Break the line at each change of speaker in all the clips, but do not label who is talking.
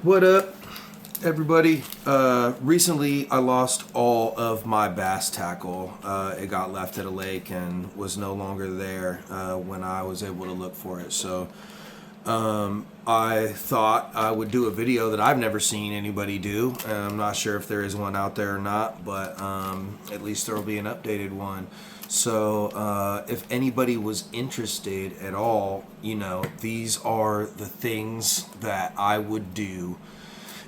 What up, everybody? Recently, I lost all of my bass tackle. It got left at a lake and was no longer there when I was able to look for it. So I thought I would do a video that I've never seen anybody do. And I'm not sure if there is one out there or not, but at least there will be an updated one. So if anybody was interested at all, these are the things that I would do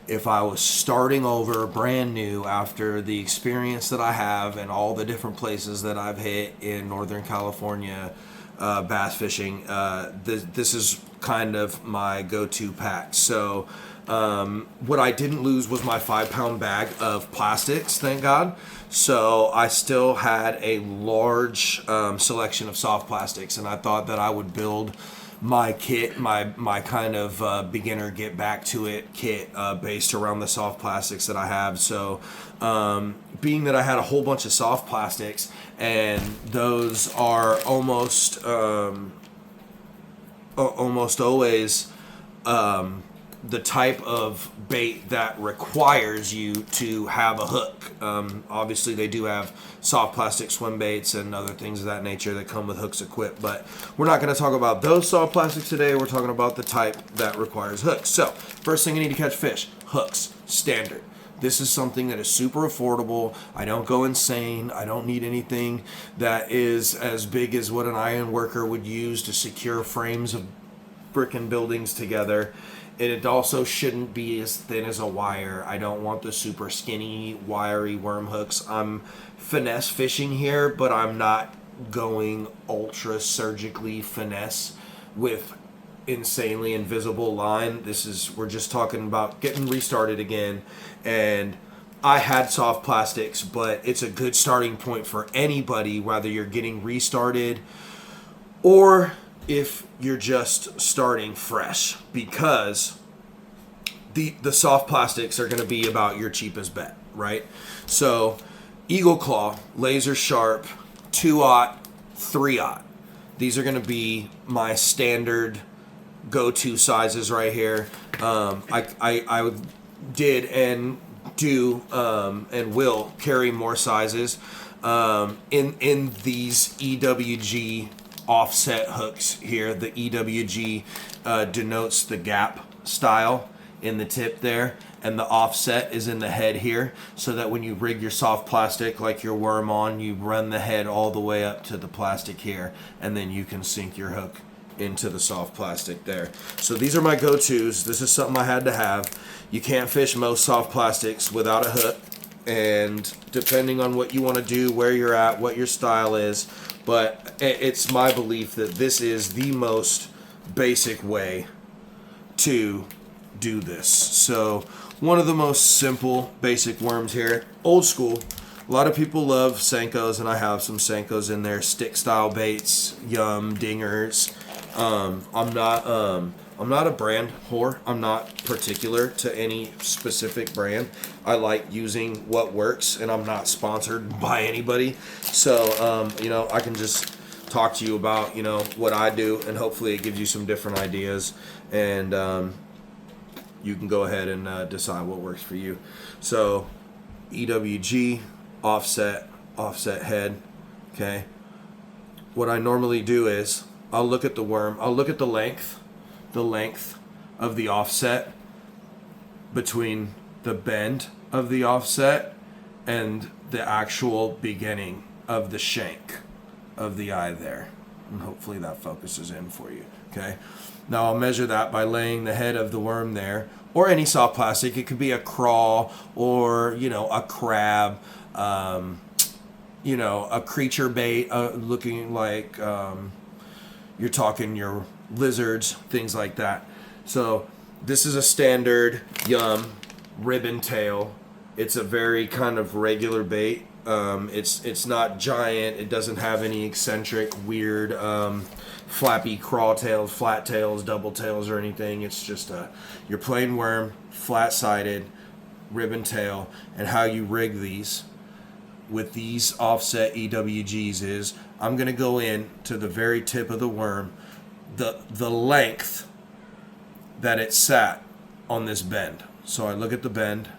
if I was starting over brand new after the experience that I have and all the different places that I've hit in Northern California bass fishing. This is kind of my go-to pack. So what I didn't lose was my 5-pound bag of plastics, thank God. So I still had a large selection of soft plastics, and I thought that I would build my kit, my kind of beginner get back to it kit based around the soft plastics that I have. So being that I had a whole bunch of soft plastics, and those are almost always the type of bait that requires you to have a hook. Obviously, they do have soft plastic swim baits and other things of that nature that come with hooks equipped, but we're not going to talk about those soft plastics today. We're talking about the type that requires hooks. So, first thing you need to catch fish, hooks, standard. This is something that is super affordable. I don't go insane. I don't need anything that is as big as what an iron worker would use to secure frames of brickin' buildings together. And it also shouldn't be as thin as a wire. I don't want the super skinny, wiry worm hooks. I'm finesse fishing here, but I'm not going ultra surgically finesse with insanely invisible line. We're just talking about getting restarted again. And I had soft plastics, but it's a good starting point for anybody, whether you're getting restarted or if you're just starting fresh, because the soft plastics are going to be about your cheapest bet, right? So Eagle Claw, laser sharp, 2/0, 3/0. These are going to be my standard go-to sizes right here. I did and do and will carry more sizes in these EWG offset hooks here. The EWG denotes the gap style in the tip there, and the offset is in the head here, so that when you rig your soft plastic like your worm on, you run the head all the way up to the plastic here, and then you can sink your hook into the soft plastic there. So these are my go-tos. This is something I had to have. You can't fish most soft plastics without a hook, and depending on what you want to do, where you're at, what your style is, but it's my belief that this is the most basic way to do this. So one of the most simple basic worms here, old school. A lot of people love Senkos, and I have some Senkos in there, stick style baits, yum, dingers. I'm not a brand whore. I'm not particular to any specific brand. I like using what works, and I'm not sponsored by anybody. So, I can just talk to you about, what I do, and hopefully it gives you some different ideas, and you can go ahead and decide what works for you. So, EWG, offset head, okay? What I normally do is I'll look at the worm, I'll look at the length of the offset between the bend of the offset and the actual beginning of the shank of the eye there. And hopefully that focuses in for you, okay? Now I'll measure that by laying the head of the worm there, or any soft plastic. It could be a crawl or, a crab, a creature bait looking like you're talking your lizards, things like that. So this is a standard yum ribbon tail. It's a very kind of regular bait. It's not giant. It doesn't have any eccentric, weird, flappy crawl tails, flat tails, double tails, or anything. It's just your plain worm, flat-sided, ribbon tail. And how you rig these with these offset EWGs is I'm going to go in to the very tip of the worm, the length that it sat on this bend. So I look at the bend,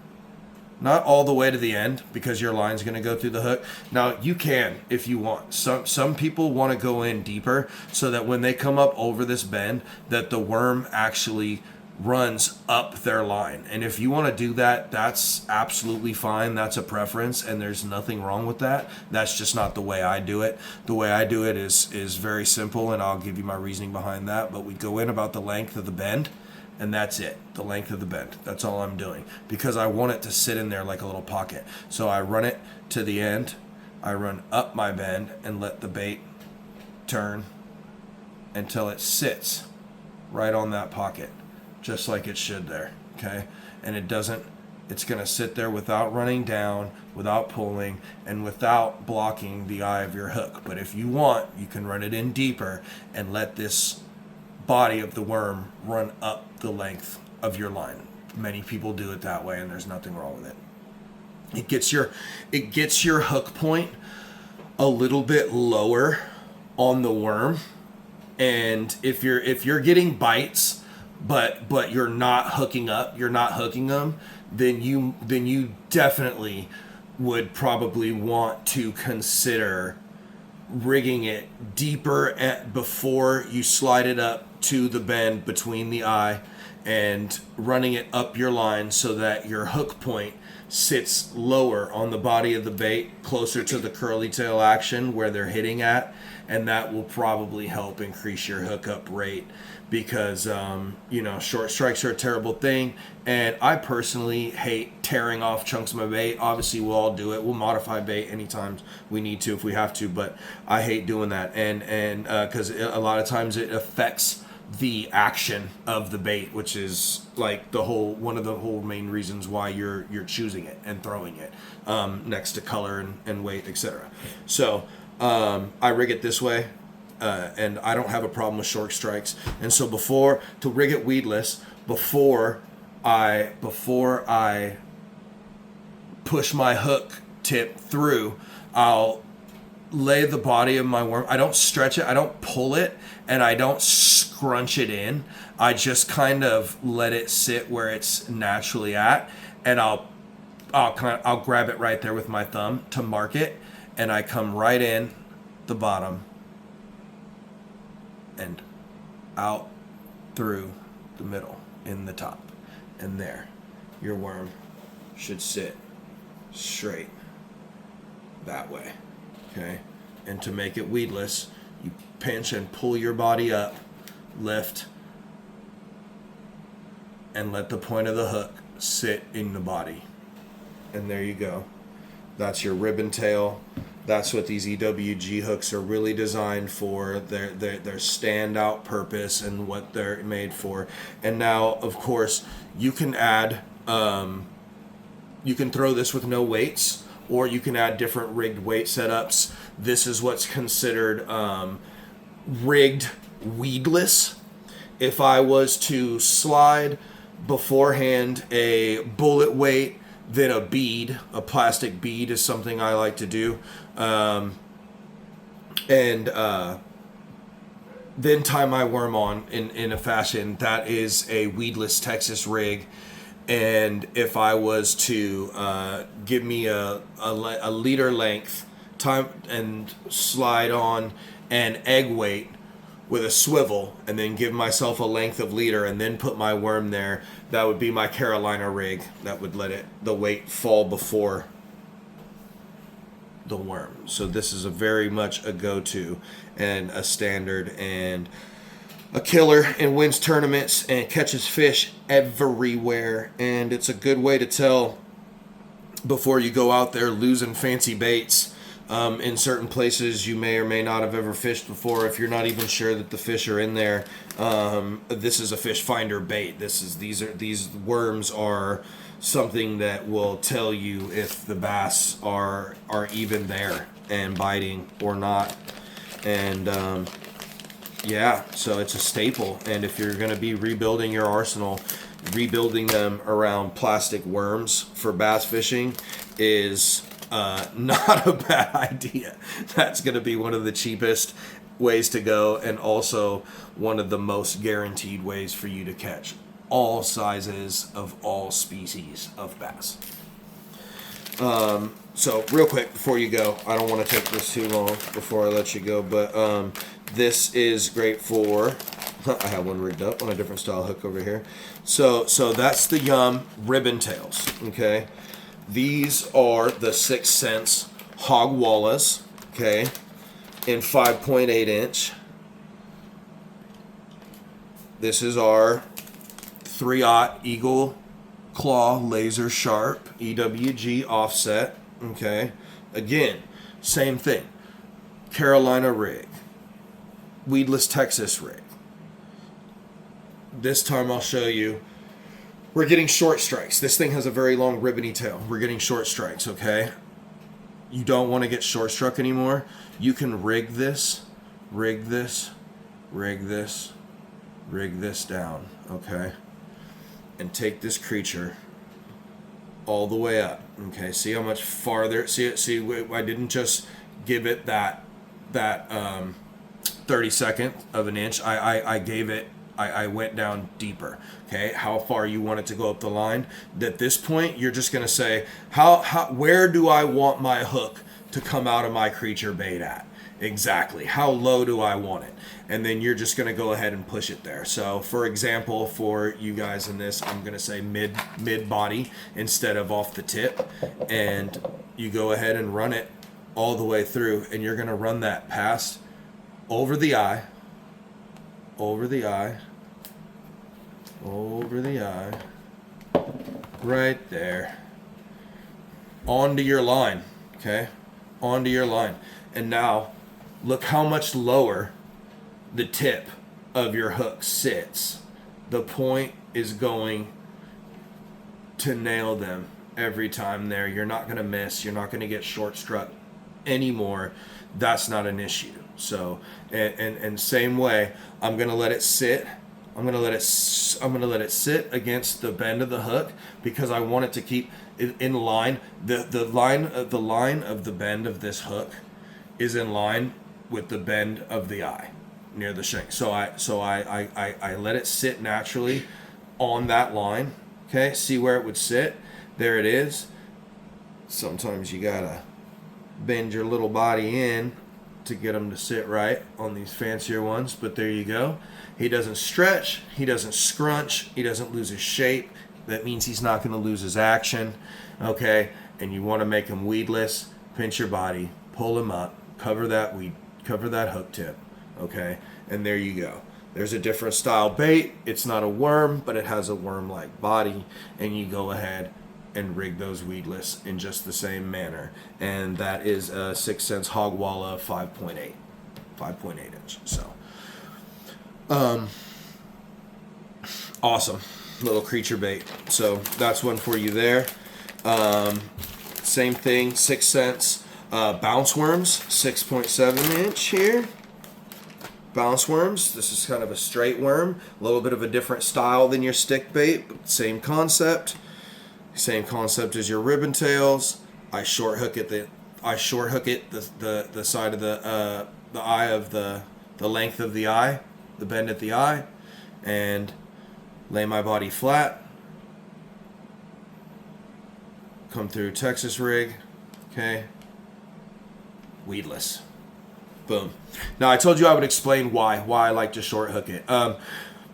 not all the way to the end because your line's going to go through the hook. Now you can if you want. Some people want to go in deeper so that when they come up over this bend, that the worm actually runs up their line. And if you want to do that, that's absolutely fine. That's a preference, and there's nothing wrong with that. That's just not the way I do it. The way I do it is very simple, and I'll give you my reasoning behind that. But we go in about the length of the bend, and that's it. The length of the bend. That's all I'm doing because I want it to sit in there like a little pocket. So I run it to the end. I run up my bend and let the bait turn until it sits right on that pocket, just like it should there, okay? And it's gonna sit there without running down, without pulling, and without blocking the eye of your hook. But if you want, you can run it in deeper and let this body of the worm run up the length of your line. Many people do it that way, and there's nothing wrong with it. It gets your hook point a little bit lower on the worm, and if you're getting bites, but you're not hooking them, then you definitely would probably want to consider rigging it deeper before you slide it up to the bend between the eye and running it up your line so that your hook point sits lower on the body of the bait, closer to the curly tail action where they're hitting at, and that will probably help increase your hookup rate because short strikes are a terrible thing, and I personally hate tearing off chunks of my bait. Obviously we'll all do it. We'll modify bait anytime we need to if we have to, but I hate doing that, and because a lot of times it affects the action of the bait, which is like one of the whole main reasons why you're choosing it and throwing it next to color and weight, etc. So I rig it this way, and I don't have a problem with short strikes. And so to rig it weedless, before I push my hook tip through, I'll lay the body of my worm. I don't stretch it, I don't pull it, and I don't scrunch it in. I just kind of let it sit where it's naturally at, and I'll grab it right there with my thumb to mark it, and I come right in the bottom and out through the middle in the top, and there your worm should sit straight that way. Okay, and to make it weedless, you pinch and pull your body up, lift, and let the point of the hook sit in the body. And there you go. That's your ribbon tail. That's what these EWG hooks are really designed for. Their standout purpose and what they're made for. And now, of course, you can add, you can throw this with no weights, or you can add different rigged weight setups. This is what's considered rigged weedless. If I was to slide beforehand a bullet weight, then a bead, a plastic bead is something I like to do. Then tie my worm on in a fashion that is a weedless Texas rig. And if I was to give me a leader length time and slide on an egg weight with a swivel, and then give myself a length of leader and then put my worm there, that would be my Carolina rig. That would let the weight fall before the worm. So this is a very much a go-to and a standard and a killer, and wins tournaments and catches fish everywhere. And it's a good way to tell before you go out there losing fancy baits in certain places you may or may not have ever fished before. If you're not even sure that the fish are in there, this is a fish finder bait. These worms are something that will tell you if the bass are even there and biting or not. And yeah, so it's a staple. And if you're going to be rebuilding your arsenal, rebuilding them around plastic worms for bass fishing is not a bad idea. That's going to be one of the cheapest ways to go, and also one of the most guaranteed ways for you to catch all sizes of all species of bass. So real quick before you go, I don't want to take this too long before I let you go, but this is great for, I have one rigged up on a different style hook over here. So that's the Yum ribbon tails, okay? These are the 6th Sense Hog Wallas, okay, in 5.8 inch. This is our 3/0 Eagle Claw Laser Sharp EWG offset, okay? Again, same thing. Carolina rig. Weedless Texas rig. This time I'll show you. We're getting short strikes. This thing has a very long ribbony tail. We're getting short strikes, okay? You don't want to get short struck anymore. You can rig this, rig this, rig this, rig this down, okay? And take this creature all the way up, okay? See how much farther, see, I didn't just give it that 32nd of an inch. I gave it, I went down deeper, okay? How far you want it to go up the line. At this point, you're just gonna say, where do I want my hook to come out of my creature bait at? Exactly. How low do I want it? And then you're just going to go ahead and push it there. So, for example, for you guys in this, I'm going to say mid body instead of off the tip. And you go ahead and run it all the way through. And you're going to run that past over the eye, over the eye, over the eye, right there, onto your line, okay? Onto your line. And now, look how much lower the tip of your hook sits. The point is going to nail them every time there. You're not going to miss. You're not going to get short struck anymore. That's not an issue. So, and same way, I'm going to let it sit. I'm going to let it sit against the bend of the hook because I want it to keep in line. The line of the bend of this hook is in line with the bend of the eye near the shank. So I let it sit naturally on that line. Okay, see where it would sit? There it is. Sometimes you gotta bend your little body in to get them to sit right on these fancier ones, but there you go. He doesn't stretch, he doesn't scrunch, he doesn't lose his shape. That means he's not going to lose his action. Okay, and you want to make him weedless, pinch your body, pull him up, cover that hook tip, okay? And there you go. There's a different style bait. It's not a worm, but it has a worm-like body, and you go ahead and rig those weedless in just the same manner. And that is a 6th Sense Hog Walla 5.8 inch. So, awesome little creature bait. So that's one for you there. Same thing, 6th Sense bounce worms, 6.7 inch here. Bounce worms. This is kind of a straight worm, a little bit of a different style than your stick bait, but same concept. Same concept as your ribbon tails. I short hook it the side of the eye of the length of the eye, the bend at the eye, and lay my body flat. Come through Texas rig, okay. Weedless. Boom. Now I told you I would explain why I like to short hook it.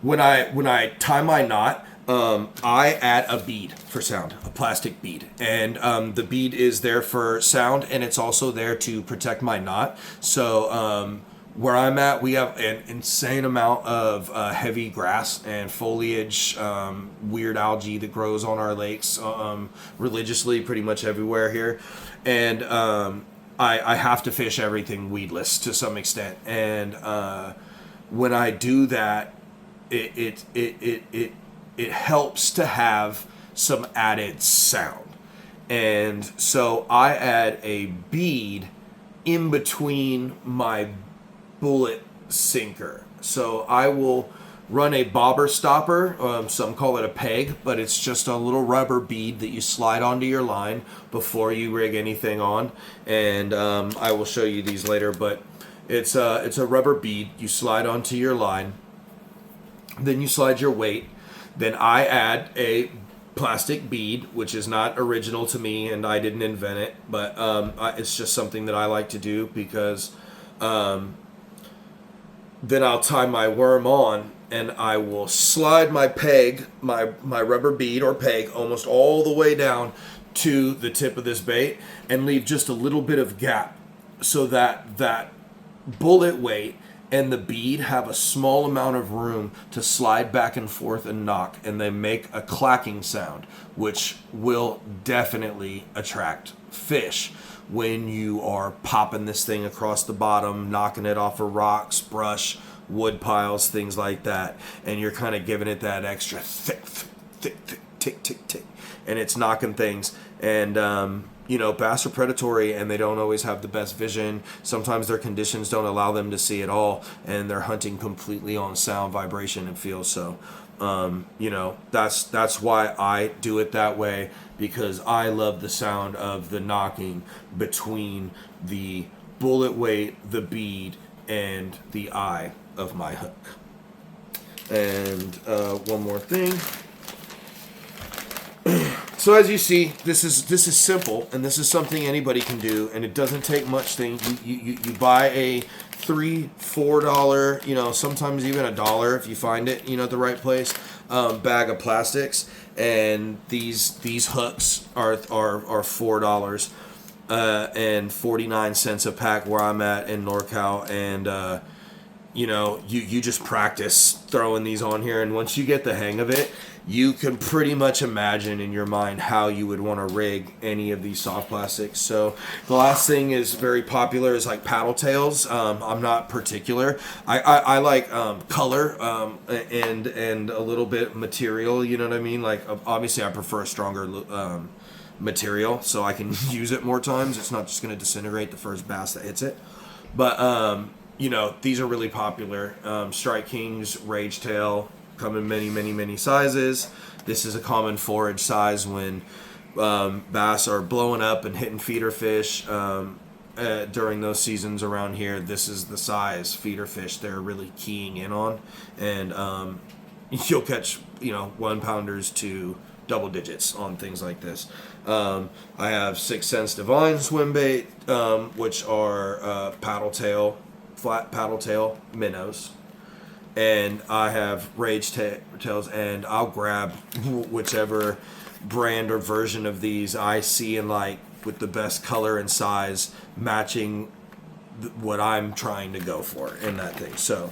When I tie my knot, I add a bead for sound, a plastic bead, and the bead is there for sound, and it's also there to protect my knot. So where I'm at, we have an insane amount of heavy grass and foliage, weird algae that grows on our lakes religiously, pretty much everywhere here, and I have to fish everything weedless to some extent, and when I do that, it helps to have some added sound. And so I add a bead in between my bullet sinker. So I will run a bobber stopper, some call it a peg, but it's just a little rubber bead that you slide onto your line before you rig anything on. And I will show you these later, but it's a rubber bead you slide onto your line. Then you slide your weight. Then I add a plastic bead, which is not original to me, and I didn't invent it, but it's just something that I like to do because then I'll tie my worm on and I will slide my peg, my rubber bead or peg, almost all the way down to the tip of this bait and leave just a little bit of gap so that that bullet weight and the bead have a small amount of room to slide back and forth and knock, and they make a clacking sound, which will definitely attract fish when you are popping this thing across the bottom, knocking it off of rocks, brush, wood piles, things like that, and you're kind of giving it that extra thick, tick, tick, tick, and it's knocking things. And bass are predatory and they don't always have the best vision. Sometimes their conditions don't allow them to see at all, and they're hunting completely on sound, vibration, and feel. So, that's why I do it that way, because I love the sound of the knocking between the bullet weight, the bead, and the eye of my hook. And one more thing. So as you see, this is simple, and this is something anybody can do, and it doesn't take much thing. You buy a $3-4, sometimes even $1 if you find it, at the right place, bag of plastics, and these hooks are $4 and 49 cents a pack where I'm at in NorCal, and you just practice throwing these on here, and once you get the hang of it, you can pretty much imagine in your mind how you would want to rig any of these soft plastics. So the last thing is very popular is like paddle tails. I'm not particular. I like color and a little bit material. You know what I mean? Like obviously I prefer a stronger material so I can use it more times. It's not just going to disintegrate the first bass that hits it. But these are really popular. Strike Kings, Rage Tail, come in many sizes. This is a common forage size when bass are blowing up and hitting feeder fish during those seasons around here. This is the size feeder fish they're really keying in on, and you'll catch 1 pounders to double digits on things like this. I have 6 Sense Divine swim bait, which are flat paddle tail minnows. And I have Rage Tails, and I'll grab whichever brand or version of these I see and like with the best color and size matching what I'm trying to go for in that thing. So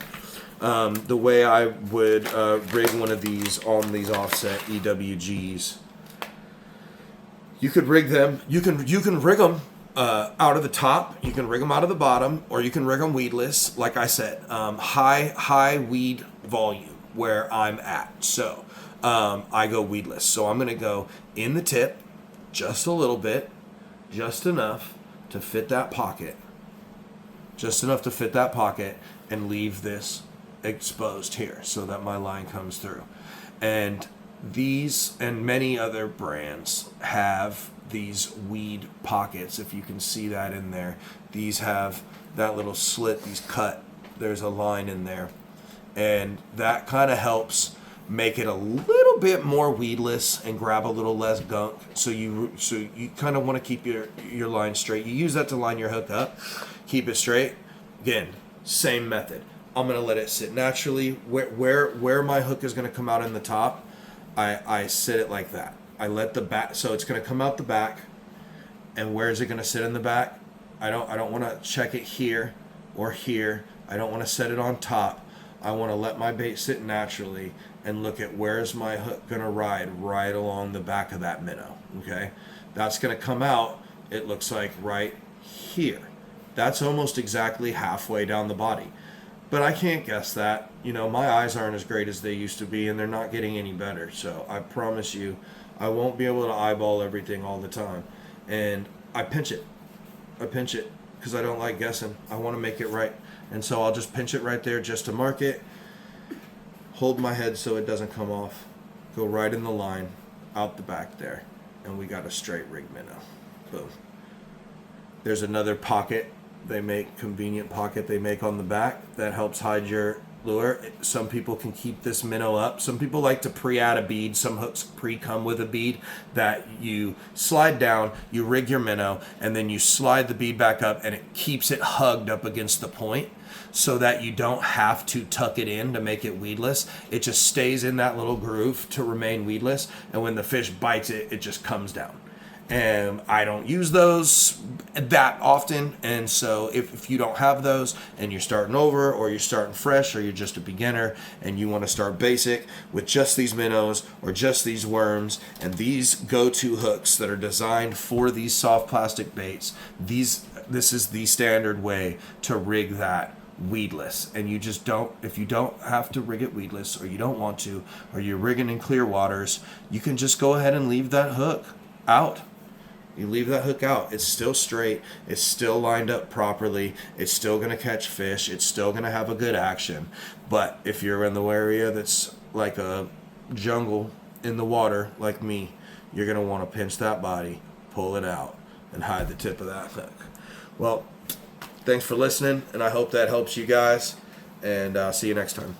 the way I would rig one of these on these offset EWGs, you could rig them. You can rig them out of the top, you can rig them out of the bottom, or you can rig them weedless. Like I said, high weed volume where I'm at. So I go weedless. So I'm going to go in the tip just a little bit, just enough to fit that pocket, and leave this exposed here so that my line comes through. And these and many other brands have these weed pockets, if you can see that in there. These have that little slit, these cut, there's a line in there, and that kind of helps make it a little bit more weedless and grab a little less gunk. So you kind of want to keep your line straight. You use that to line your hook up, keep it straight. Again, same method. I'm gonna let it sit naturally. Where my hook is gonna come out in the top, I sit it like that. I let the back, so it's going to come out the back, and where is it going to sit in the back? I don't want to check it here or here. I don't want to set it on top. I want to let my bait sit naturally and look at where's my hook going to ride right along the back of that minnow. Okay, that's going to come out. It looks like right here. That's almost exactly halfway down the body. But I can't guess that. My eyes aren't as great as they used to be, and they're not getting any better. So I promise you, I won't be able to eyeball everything all the time. And I pinch it because I don't like guessing. I want to make it right. And so I'll just pinch it right there just to mark it. Hold my head so it doesn't come off. Go right in the line, out the back there. And we got a straight rig minnow. Boom. There's another pocket they make, convenient pocket they make on the back that helps hide your lure. Some people can keep this minnow up. Some people like to pre-add a bead. Some hooks pre-come with a bead that you slide down, you rig your minnow, and then you slide the bead back up, and it keeps it hugged up against the point so that you don't have to tuck it in to make it weedless. It just stays in that little groove to remain weedless, and when the fish bites it, it just comes down. And I don't use those that often, and so if you don't have those and you're starting over, or you're starting fresh, or you're just a beginner and you want to start basic with just these minnows or just these worms and these go-to hooks that are designed for these soft plastic baits, this is the standard way to rig that weedless. And you just don't, if you don't have to rig it weedless, or you don't want to, or you're rigging in clear waters, you can just go ahead and leave that hook out. You leave that hook out. It's still straight. It's still lined up properly. It's still going to catch fish. It's still going to have a good action. But if you're in the area that's like a jungle in the water like me, you're going to want to pinch that body, pull it out, and hide the tip of that hook. Well, thanks for listening, and I hope that helps you guys, and see you next time.